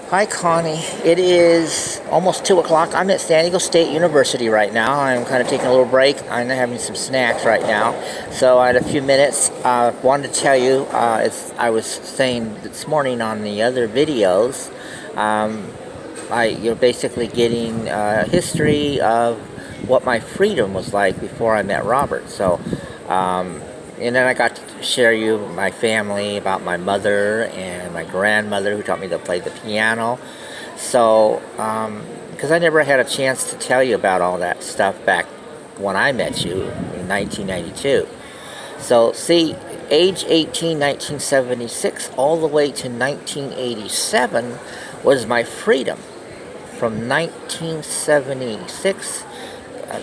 Hi, Connie. It is almost 2 o'clock. I'm at San Diego State University right now. I'm kind of taking a little break. I'm having some snacks right now. So I had a few minutes. Wanted to tell you, as I was saying this morning on the other videos, you're basically getting a history of what my freedom was like before I met Robert. And then I got to share you my family, about my mother and my grandmother who taught me to play the piano. Because I never had a chance to tell you about all that stuff back when I met you in 1992. So, see, age 18, 1976, all the way to 1987 was my freedom. From 1976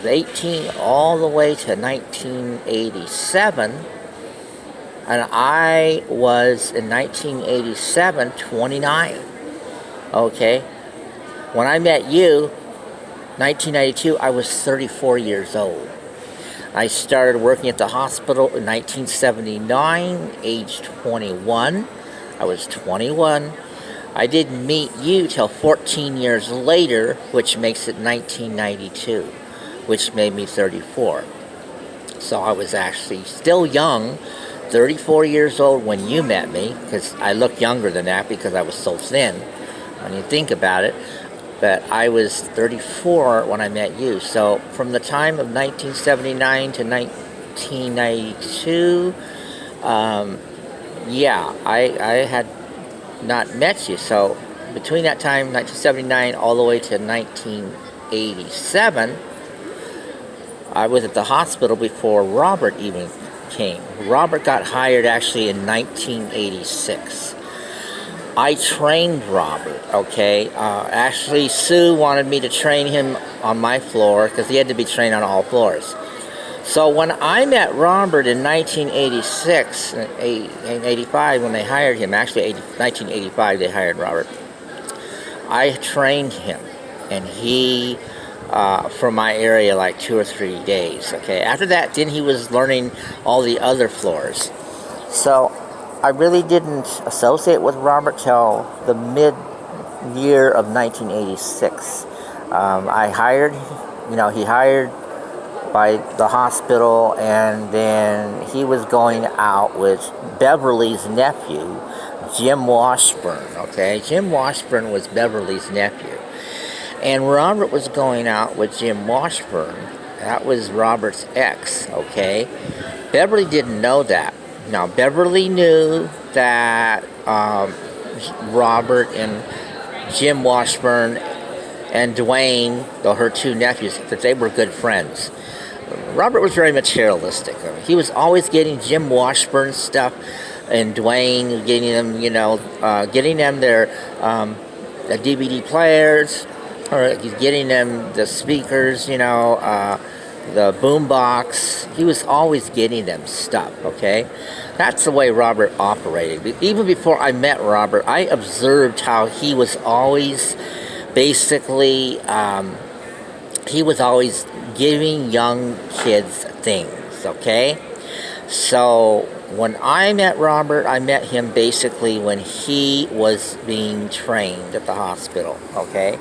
18 all the way to 1987, and I was in 1987 29. Okay, when I met you 1992, I was 34 years old. I started working at the hospital in 1979, age 21. I was 21. I didn't meet you till 14 years later, which makes it 1992, which made me 34. So I was actually still young, 34 years old when you met me, because I look younger than that because I was so thin when you think about it. But I was 34 when I met you. So from the time of 1979 to 1992, I had not met you. So between that time, 1979, all the way to 1987, I was at the hospital before Robert even came. Robert got hired actually in 1986. I trained Robert, okay? Actually, Sue wanted me to train him on my floor because he had to be trained on all floors. So when I met Robert in 1986 and 85, when they hired him, actually 1985 they hired Robert, I trained him, and he from my area like 2 or 3 days. Okay, after that, then he was learning all the other floors. So I really didn't associate with Robert till the mid-year of 1986. I hired, he hired by the hospital, and then he was going out with Beverly's nephew, Jim Washburn. Okay, Jim Washburn was Beverly's nephew. And Robert was going out with Jim Washburn. That was Robert's ex, okay? Beverly didn't know that. Now, Beverly knew that Robert and Jim Washburn and Dwayne, her two nephews, that they were good friends. Robert was very materialistic. He was always getting Jim Washburn stuff and Dwayne, getting them, getting them their DVD players, or he's getting them the speakers, the boombox. He was always getting them stuff, okay? That's the way Robert operated. Even before I met Robert, I observed how he was always basically, he was always giving young kids things, okay? So when I met Robert, I met him basically when he was being trained at the hospital, okay?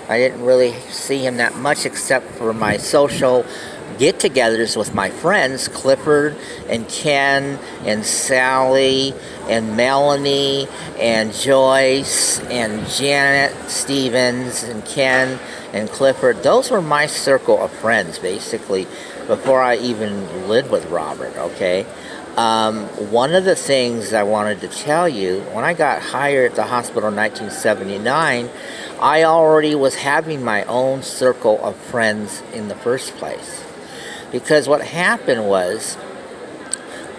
I didn't really see him that much except for my social get-togethers with my friends, Clifford and Ken and Sally and Melanie and Joyce and Janet Stevens and Ken and Clifford. Those were my circle of friends, basically, before I even lived with Robert, okay? One of the things I wanted to tell you, when I got hired at the hospital in 1979, I already was having my own circle of friends in the first place. Because what happened was,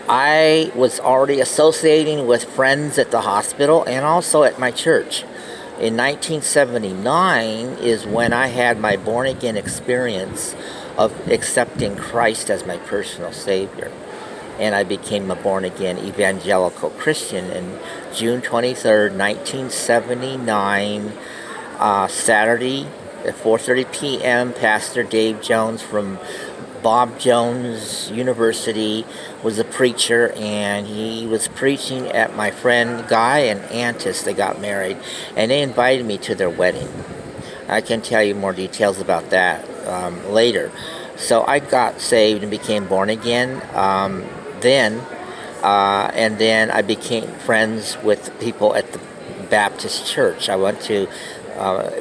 I was already associating with friends at the hospital and also at my church. In 1979 is when I had my born-again experience of accepting Christ as my personal Savior. And I became a born-again evangelical Christian in June 23rd, 1979, Saturday at 4:30 p.m. Pastor Dave Jones from Bob Jones University, was a preacher, and he was preaching at my friend Guy and Antis. They got married, and they invited me to their wedding. I can tell you more details about that later. So I got saved and became born again then, and then I became friends with people at the Baptist Church. I went to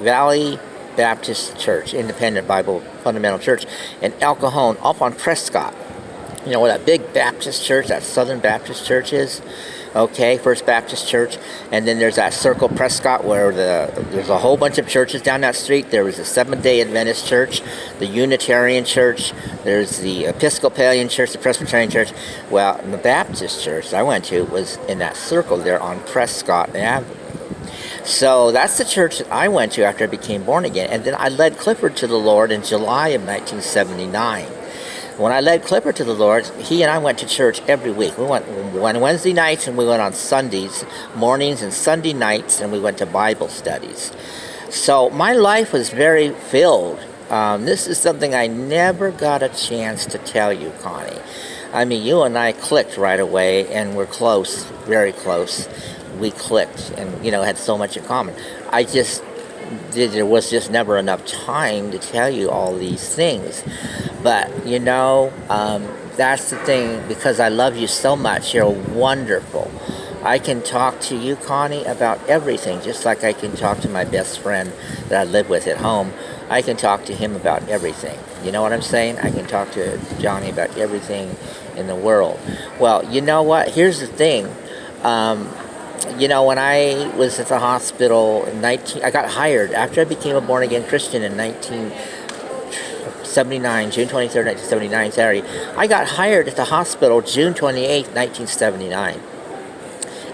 Valley Baptist Church, Independent Bible Fundamental Church, in El Cajon, up on Prescott. You know where that big Baptist church, that Southern Baptist Church is? Okay, First Baptist Church. And then there's that Circle Prescott where there's a whole bunch of churches down that street. There was the Seventh-day Adventist Church, the Unitarian Church, there's the Episcopalian Church, the Presbyterian Church. Well, the Baptist Church I went to was in that circle there on Prescott Avenue. So that's the church that I went to after I became born again. And then I led Clifford to the Lord in July of 1979. When I led Clifford to the Lord, he and I went to church every week. We went Wednesday nights, and we went on Sundays mornings and Sunday nights, and we went to Bible studies. So my life was very filled. This is something I never got a chance to tell you, Connie. I mean, you and I clicked right away, and we're close, very close. We clicked and, had so much in common. There was just never enough time to tell you all these things. But, that's the thing, because I love you so much. You're wonderful. I can talk to you, Connie, about everything, just like I can talk to my best friend that I live with at home. I can talk to him about everything. You know what I'm saying? I can talk to Johnny about everything in the world. Well, you know what? Here's the thing. When I was at the hospital I got hired after I became a born-again Christian in 1979, June 23rd, 1979, Saturday. I got hired at the hospital June 28th, 1979.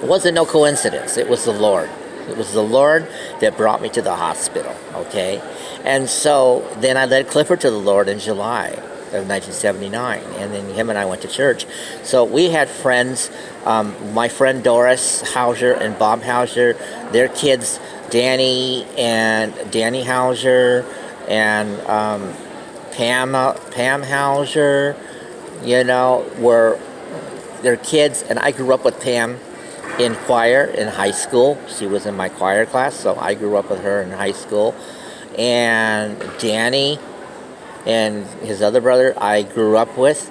It wasn't no coincidence. It was the Lord. It was the Lord that brought me to the hospital, okay? And so then I led Clifford to the Lord in July of 1979, and then him and I went to church. So we had friends, my friend Doris Hauser and Bob Hauser, their kids, Danny Hauser and Pam Hauser, were their kids, and I grew up with Pam in choir in high school. She was in my choir class, so I grew up with her in high school. And Danny and his other brother I grew up with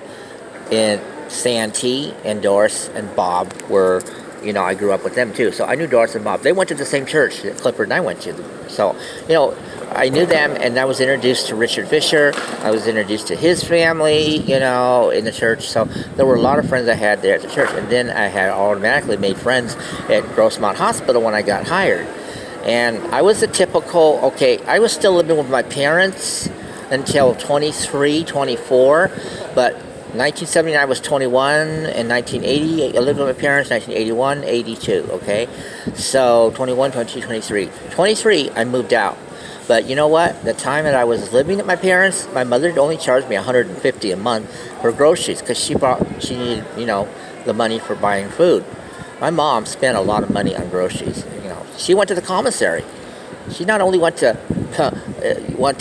in Santee, and Doris and Bob were, I grew up with them too. So I knew Doris and Bob. They went to the same church that Clifford and I went to. So, I knew them, and I was introduced to Richard Fisher. I was introduced to his family, in the church. So there were a lot of friends I had there at the church. And then I had automatically made friends at Grossmont Hospital when I got hired. And I was a typical, I was still living with my parents until 23, 24, but 1979 I was 21, and 1980 I lived with my parents, 1981, 82, okay? So 21, 22, 23. 23 I moved out. But you know what? The time that I was living at my parents', my mother only charged me $150 a month for groceries because she needed, the money for buying food. My mom spent a lot of money on groceries. She went to the commissary. She not only went to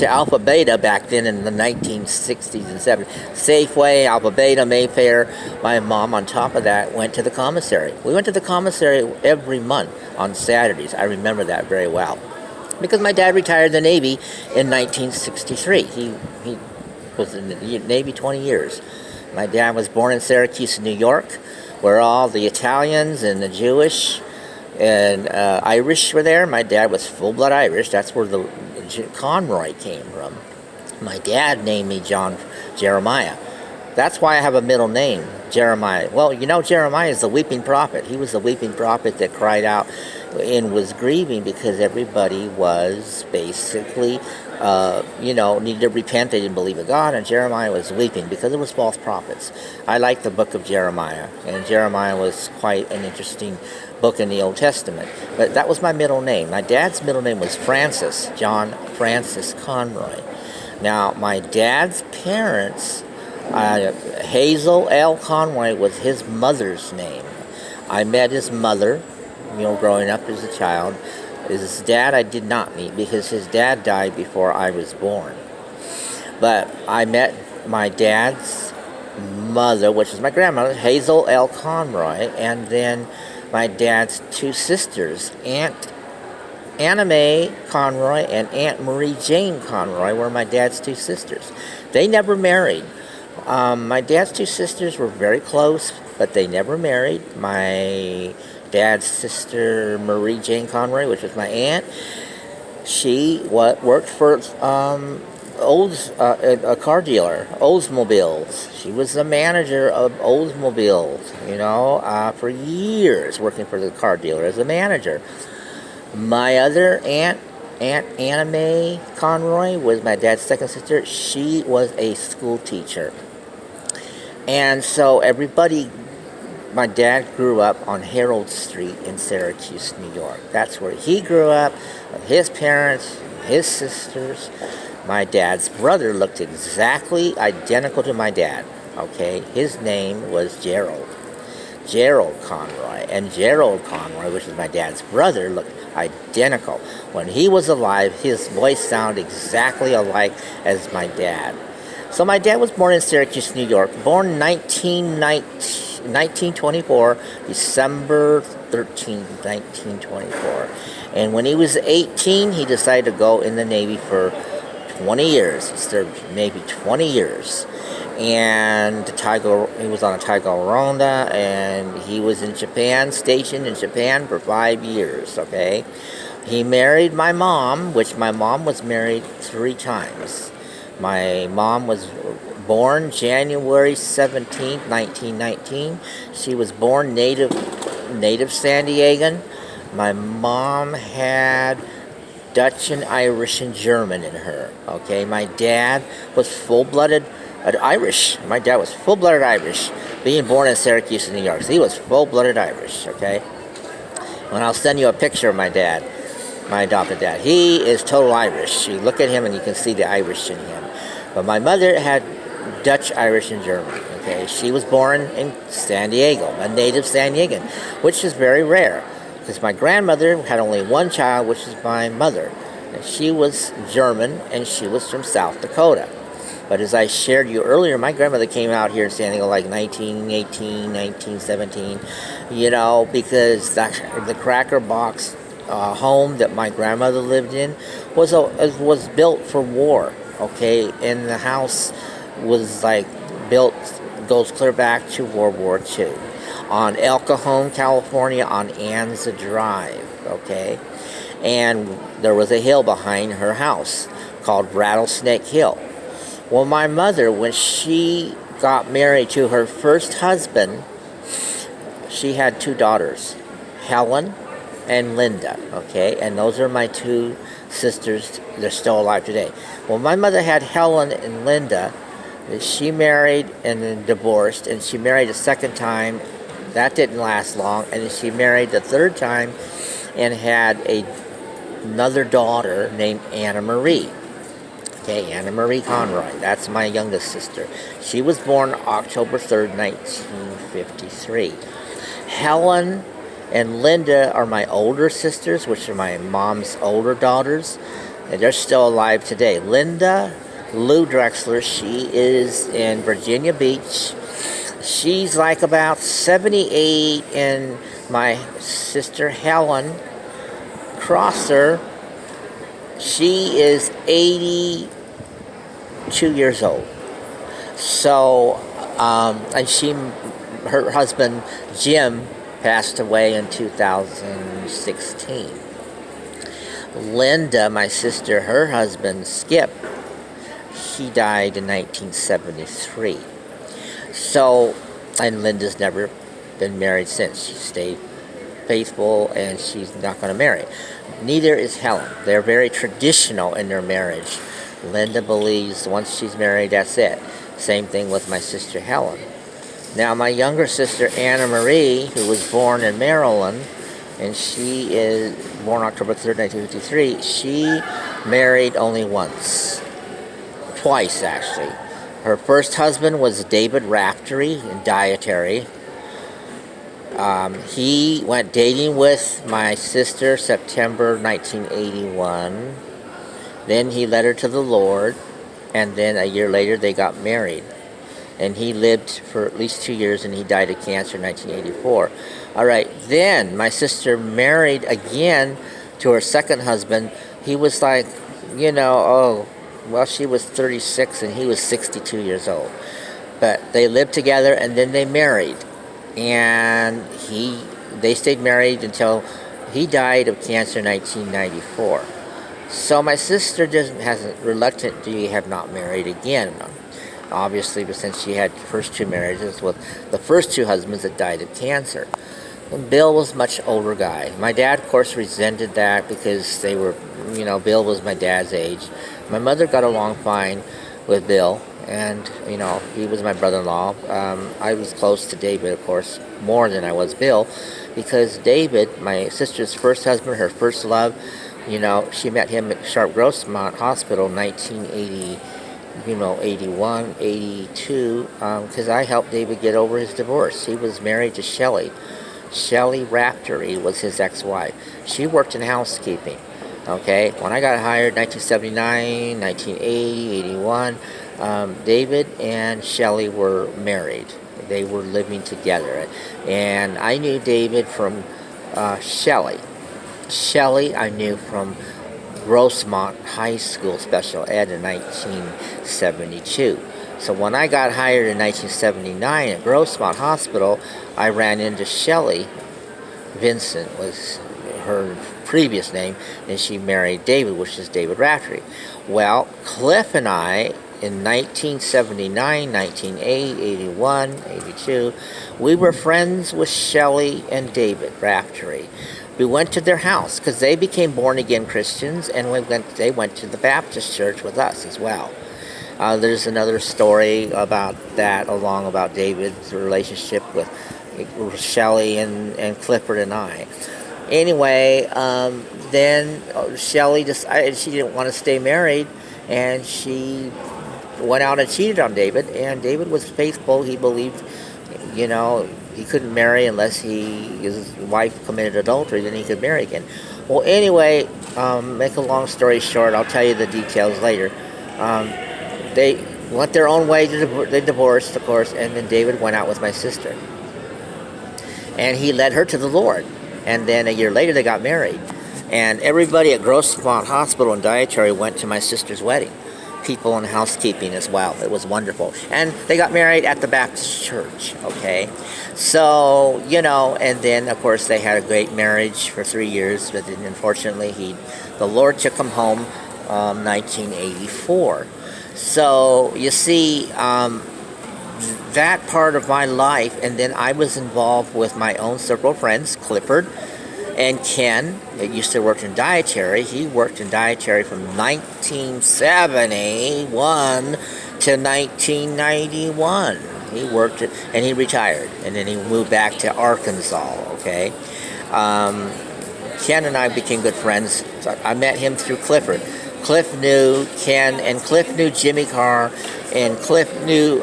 Alpha Beta back then in the 1960s and 70s, Safeway, Alpha Beta, Mayfair. My mom, on top of that, went to the commissary. We went to the commissary every month on Saturdays. I remember that very well. Because my dad retired the Navy in 1963. He was in the Navy 20 years. My dad was born in Syracuse, New York, where all the Italians and the Jewish and Irish were there. My dad was full-blood Irish. That's where the Conroy came from. My dad named me John Jeremiah. That's why I have a middle name, Jeremiah. Well, Jeremiah is the weeping prophet. He was the weeping prophet that cried out and was grieving because everybody was basically, needed to repent. They didn't believe in God, and Jeremiah was weeping because it was false prophets. I like the book of Jeremiah, and Jeremiah was quite an interesting book in the Old Testament. But that was my middle name. My dad's middle name was Francis, John Francis Conroy. Now, my dad's parents, Hazel L. Conroy was his mother's name. I met his mother, growing up as a child. His dad I did not meet because his dad died before I was born. But I met my dad's mother, which is my grandmother, Hazel L. Conroy, and then my dad's two sisters, Aunt Anna Mae Conroy and Aunt Marie Jane Conroy, were my dad's two sisters. They never married. My dad's two sisters were very close, but they never married. My dad's sister, Marie Jane Conroy, which was my aunt, she worked for a car dealer, Oldsmobiles. She was the manager of Oldsmobiles, for years, working for the car dealer as a manager. My other aunt Anna Mae Conroy, was my dad's second sister. She was a school teacher. And so my dad grew up on Harold Street in Syracuse, New York. That's where he grew up, with his parents, his sisters. My dad's brother looked exactly identical to my dad, okay? His name was Gerald Conroy. And Gerald Conroy, which is my dad's brother, looked identical. When he was alive, his voice sounded exactly alike as my dad. So my dad was born in Syracuse, New York, born 1924, December 13th, 1924. And when he was 18, he decided to go in the Navy for 20 years. He served Navy 20 years. And he was on a Tiger-Ronda, and he was in Japan, stationed in Japan for 5 years, okay? He married my mom, which my mom was married 3 times. My mom was born January 17th, 1919. She was born native San Diegan. My mom had Dutch and Irish and German in her, okay? My dad was full-blooded Irish. My dad was full-blooded Irish, being born in Syracuse, New York. So he was full-blooded Irish, okay? And I'll send you a picture of my dad, my adopted dad. He is total Irish. You look at him and you can see the Irish in him. But my mother had Dutch, Irish, and German, okay? She was born in San Diego, a native San Diegan, which is very rare, because my grandmother had only one child, which is my mother. And she was German, and she was from South Dakota. But as I shared you earlier, my grandmother came out here in San Diego like 1918, 1917, because the Cracker Box home that my grandmother lived in was built for war, okay? And the house was goes clear back to World War II. On El Cajon, California, on Anza Drive, okay? And there was a hill behind her house called Rattlesnake Hill. Well, my mother, when she got married to her first husband, she had 2 daughters, Helen and Linda, okay? And those are my 2 sisters. They're still alive today. Well, my mother had Helen and Linda. She married and then divorced, and she married a second time. That didn't last long. And then she married the third time and had another daughter named Anna Marie. Okay, Anna Marie Conroy. That's my youngest sister. She was born October 3rd, 1953. Helen and Linda are my older sisters, which are my mom's older daughters, and they're still alive today. Linda Lou Drexler, she is in Virginia Beach. She's like about 78, and my sister Helen Crosser, she is 82 years old. So, and her husband Jim passed away in 2016. Linda, my sister, her husband Skip, he died in 1973. So, and Linda's never been married since. She stayed faithful, and she's not going to marry. Neither is Helen. They're very traditional in their marriage. Linda believes once she's married, that's it. Same thing with my sister Helen. Now, my younger sister Anna Marie, who was born in Maryland, and she is born October 3rd, 1953, she married only once. Twice, actually. Her first husband was David Raftery in Dietary. He went dating with my sister September 1981. Then he led her to the Lord. and then a year later they got married. And he lived for at least 2 years, and he died of cancer in 1984. All right, then my sister married again to her second husband. He was like, she was 36 and he was 62 years old. But they lived together and then they married. And they stayed married until he died of cancer in 1994. So my sister hasn't reluctantly have not married again. Obviously, but since she had the first two marriages with the first two husbands that died of cancer. And Bill was a much older guy. My dad, of course, resented that because they were, Bill was my dad's age. My mother got along fine with Bill, and, he was my brother-in-law. I was close to David, of course, more than I was Bill, because David, my sister's first husband, her first love, she met him at Sharp Grossmont Hospital in 1980. 81, 82, because I helped David get over his divorce. He was married to Shelley. Shelley Raftery was his ex-wife. She worked in housekeeping. Okay, when I got hired in 1979, 1980, 81, David and Shelley were married. They were living together. And I knew David from Shelley. Shelley I knew from Grossmont High School Special Ed in 1972. So when I got hired in 1979 at Grossmont Hospital, I ran into Shelley. Vincent was her previous name, and she married David, which is David Raftery. Well, Cliff and I, in 1979, 1980, 81, 82, we were friends with Shelley and David Raftery. We went to their house because they became born-again Christians, and they went to the Baptist church with us as well. There's another story about that, about David's relationship with Shelley and Clifford and I. Anyway, then Shelley decided she didn't want to stay married, and she went out and cheated on David, and David was faithful. He believed, he couldn't marry unless his wife committed adultery, then he could marry again. Well, anyway, make a long story short, I'll tell you the details later. They went their own way, they divorced, of course, and then David went out with my sister. And he led her to the Lord. And then a year later, they got married. And everybody at Grossmont Hospital and Dietary went to my sister's wedding. People in housekeeping as well. It was wonderful. And they got married at the Baptist church, okay? So, and then, of course, they had a great marriage for 3 years, but then, unfortunately, the Lord took him home 1984. So, you see, that part of my life, and then I was involved with my own circle of friends, Clifford and Ken, that used to work in Dietary. He worked in Dietary from 1971 to 1991. He worked it, and he retired, and then he moved back to Arkansas, okay? Ken and I became good friends. So I met him through Clifford. Cliff knew Ken, and Cliff knew Jimmy Carr, and Cliff knew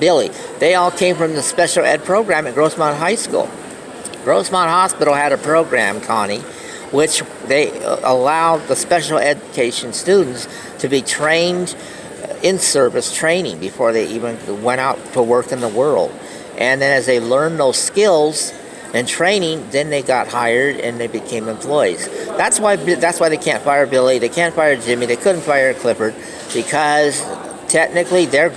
Billy. They all came from the special ed program at Grossmont High School. Grossmont Hospital had a program, Connie, which they allowed the special education students to be trained in-service training before they even went out to work in the world. And then as they learned those skills and training, then they got hired and they became employees. That's why they can't fire Billy, they can't fire Jimmy, they couldn't fire Clifford, because technically they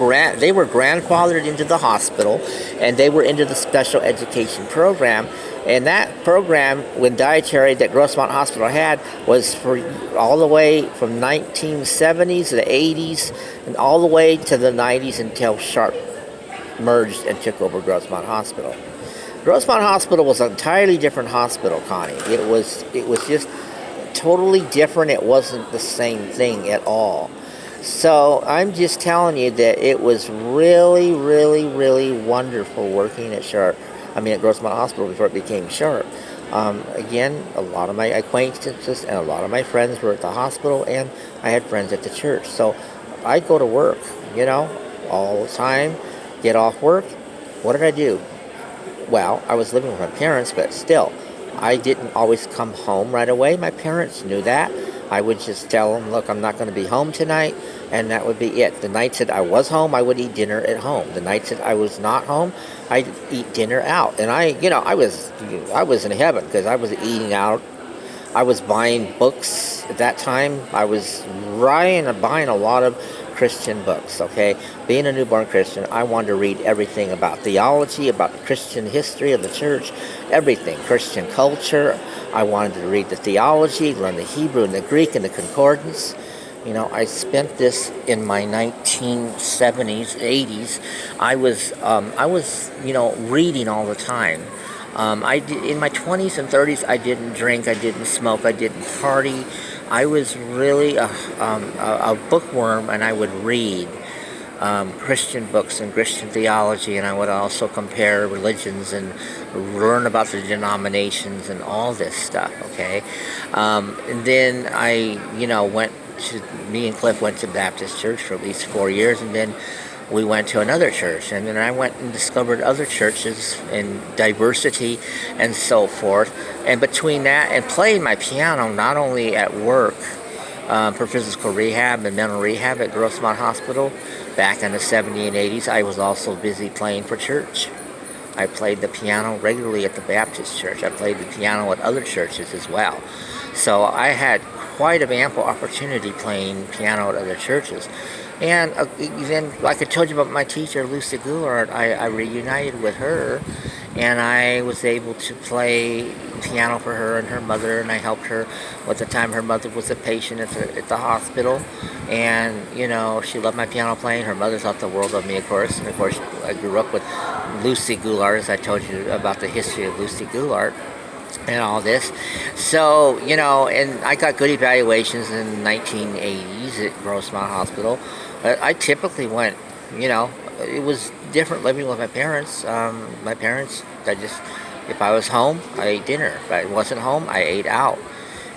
were grandfathered into the hospital, and they were into the special education program. And that program, when Dietary, that Grossmont Hospital had, was for all the way from 1970s to the 80s and all the way to the 90s until Sharp merged and took over Grossmont Hospital. Grossmont Hospital was an entirely different hospital, Connie. It was just totally different. It wasn't the same thing at all. So I'm just telling you that it was really, really, really wonderful working at Grossmont Hospital before it became Sharp. Again, a lot of my acquaintances and a lot of my friends were at the hospital, and I had friends at the church. So I'd go to work, all the time, get off work. What did I do? Well, I was living with my parents, but still, I didn't always come home right away. My parents knew that. I would just tell them, look, I'm not going to be home tonight, and that would be it. The nights that I was home, I would eat dinner at home. The nights that I was not home, I'd eat dinner out. And I was in heaven because I was eating out. I was buying books at that time. I was buying a lot of Christian books, okay? Being a newborn Christian, I wanted to read everything about theology, about the Christian history of the church, everything, Christian culture. I wanted to read the theology, learn the Hebrew and the Greek and the concordance. I spent this in my 1970s, 80s. I was reading all the time. In my 20s and 30s, I didn't drink, I didn't smoke, I didn't party. I was really a bookworm, and I would read Christian books and Christian theology, and I would also compare religions and learn about the denominations and all this stuff, okay? And then me and Cliff went to Baptist church for at least 4 years, and then we went to another church, and then I went and discovered other churches and diversity and so forth. And between that and playing my piano, not only at work for physical rehab and mental rehab at Grossmont Hospital back in the 70s and 80s, I was also busy playing for church. I played the piano regularly at the Baptist church. I played the piano at other churches as well. So I had quite an ample opportunity playing piano at other churches. And then, like I told you about my teacher, Lucy Goulart, I reunited with her, and I was able to play piano for her and her mother, and I helped her at the time her mother was a patient at the hospital. And, she loved my piano playing. Her mother thought the world of me, of course. And, of course, I grew up with Lucy Goulart, as I told you about the history of Lucy Goulart and all this. So, and I got good evaluations in the 1980s at Grossmont Hospital. I typically went, it was different living with my parents. If I was home, I ate dinner. If I wasn't home, I ate out.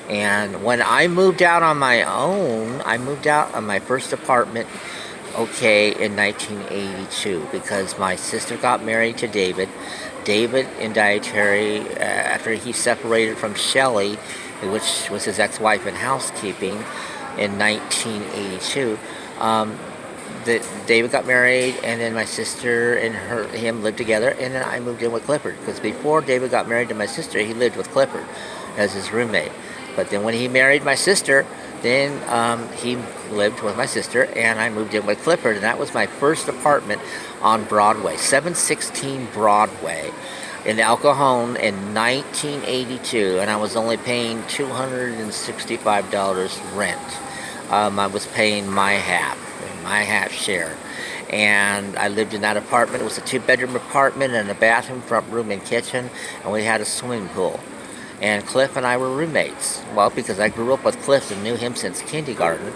And when I moved out on my own, I moved out on my first apartment, in 1982, because my sister got married to David. David and Dietary, after he separated from Shelley, which was his ex-wife in housekeeping, in 1982, David got married, and then my sister and him lived together, and then I moved in with Clifford, because before David got married to my sister, he lived with Clifford as his roommate. But then when he married my sister, then he lived with my sister, and I moved in with Clifford, and that was my first apartment on Broadway, 716 Broadway, in El Cajon in 1982, and I was only paying $265 rent. I was paying my half share. And I lived in that apartment. It was a 2-bedroom apartment and a bathroom, front room, and kitchen, and we had a swimming pool. And Cliff and I were roommates. Well, because I grew up with Cliff and knew him since kindergarten.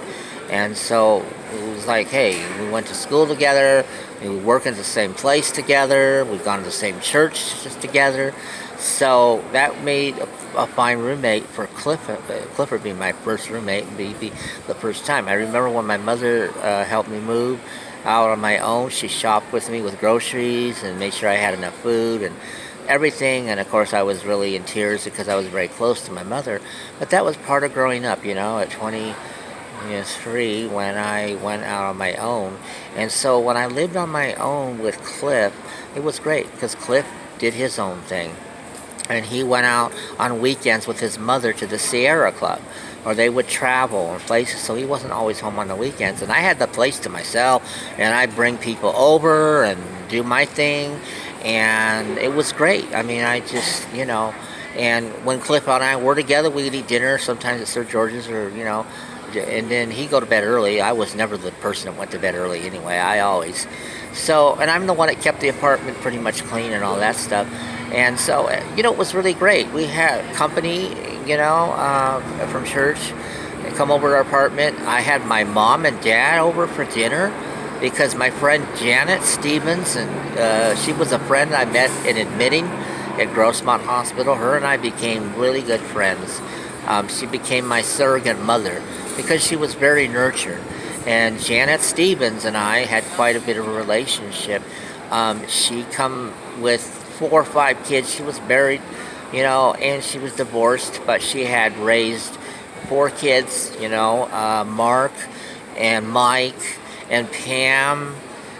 And so it was like, hey, we went to school together, we work in the same place together, we've gone to the same church together. So that made a fine roommate for Clifford. Clifford being my first roommate and be the first time. I remember when my mother helped me move out on my own. She shopped with me with groceries and made sure I had enough food and everything. And of course I was really in tears because I was very close to my mother. But that was part of growing up, at 23 when I went out on my own. And so when I lived on my own with Cliff, it was great because Cliff did his own thing. And he went out on weekends with his mother to the Sierra Club, or they would travel and places, so he wasn't always home on the weekends. And I had the place to myself, and I'd bring people over and do my thing, and it was great. I mean, I just, and when Cliff and I were together, we'd eat dinner, sometimes at Sir George's or, and then he'd go to bed early. I was never the person that went to bed early anyway. And I'm the one that kept the apartment pretty much clean and all that stuff. And so, it was really great. We had company, from church. They come over to our apartment. I had my mom and dad over for dinner because my friend Janet Stevens, and she was a friend I met in admitting at Grossmont Hospital. Her and I became really good friends. She became my surrogate mother because she was very nurtured. And Janet Stevens and I had quite a bit of a relationship. She come with 4 or 5 kids. She was married, and she was divorced, but she had raised four kids, Mark and Mike and Pam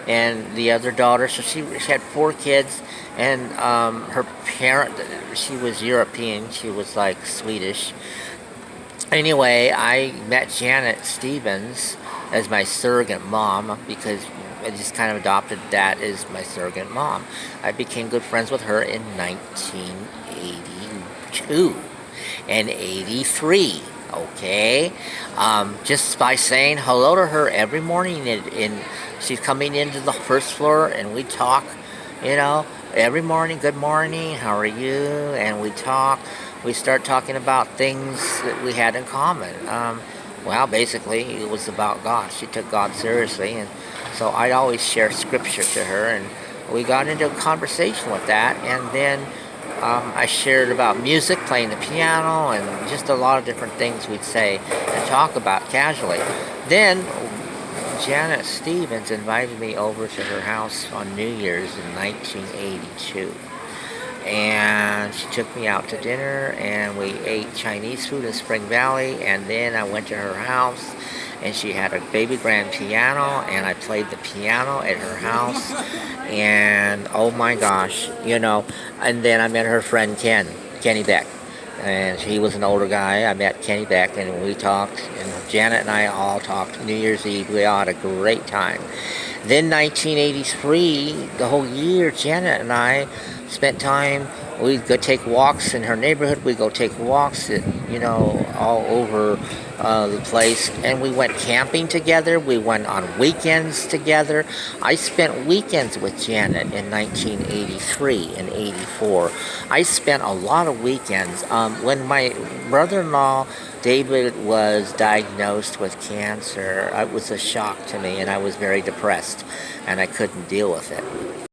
and the other daughter. So she had four kids, and her parent, she was European. She was like Swedish. Anyway, I met Janet Stevens as my surrogate mom because I just kind of adopted that as my surrogate mom. I became good friends with her in 1982 and 83. Okay, just by saying hello to her every morning, and she's coming into the first floor, and we talk, every morning. Good morning, how are you? And we talk. We start talking about things that we had in common. Well, basically, it was about God. She took God seriously, and so I'd always share scripture to her, and we got into a conversation with that, and then I shared about music, playing the piano, and just a lot of different things we'd say and talk about casually. Then Janet Stevens invited me over to her house on New Year's in 1982. And she took me out to dinner, and we ate Chinese food in Spring Valley, and then I went to her house, and she had a baby grand piano, and I played the piano at her house, and oh my gosh, and then I met her friend Kenny Beck, and he was an older guy. I met Kenny Beck, and we talked, and Janet and I all talked New Year's Eve. We all had a great time. Then 1983, the whole year, Janet and I spent time. We'd go take walks in her neighborhood. We'd go take walks, all over the place. And we went camping together. We went on weekends together. I spent weekends with Janet in 1983 and 84. I spent a lot of weekends. When my brother-in-law David was diagnosed with cancer, it was a shock to me, and I was very depressed, and I couldn't deal with it.